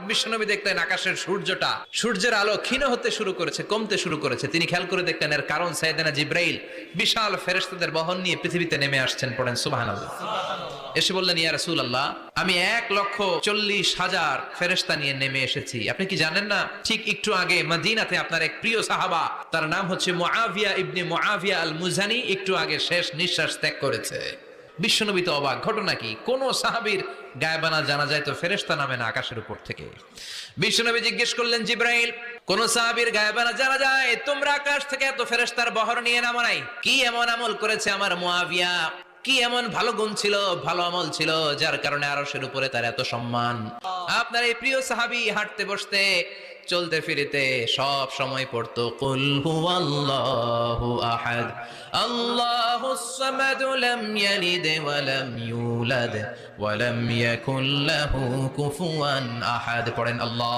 বিশ্বনবী দেখলেন আকাশের সূর্যের আলো ক্ষীণ হতে শুরু করেছে, কমতে শুরু করেছে। তিনি খেয়াল করে দেখলেন এর কারণ সাইয়েদনা জিবরাইল বিশাল ফেরেশতাদের বহন নিয়ে পৃথিবীতে নেমে আসছেন। পড়েন সুবহানাল্লাহ। এসে বললেন, ইয়া রাসূলুল্লাহ, আমি 1,40,000 ফেরেশতা নিয়ে নেমে এসেছি। আপনি কি জানেন না, ঠিক একটু আগে মদিনাতে আপনার এক প্রিয় সাহাবা, তার নাম হচ্ছে মুআবিয়া ইবনে মুআবিয়া আল মুজানি, একটু আগে শেষ নিঃশ্বাস ত্যাগ করেছে। বিশ্বনবী তো অবাক, ঘটনা কি? কোন সাহাবীর গায়বানা জানা যায় তো ফেরেশতা নামে না আকাশের উপর থেকে। বিশ্বনবী জিজ্ঞেস করলেন, জিবরাইল, কোন সাহাবীর গায়বানা জানা যায়? তোমরা আকাশ থেকে এত ফেরেশতার বহর নিয়ে নামো নাই? কি এমন আমল করেছে আমার মুআবিয়া? কি এমন ভালো গুণ ছিল, ভালো আমল ছিল, যার কারণে আরশের উপরে তার এত সম্মান? আপনার এই প্রিয় সাহাবী হাঁটতে বসতে চলতে ফিরিতে সব সময় পড়তো কুল হুয়াল্লাহু আহাদ আল্লাহুস সামাদ লাম ইয়ালিদ ওয়া লাম ইউলাদ ওয়া লাম ইয়াকুল লাহু কুফুয়ান আহাদ। পড়েন আল্লাহ।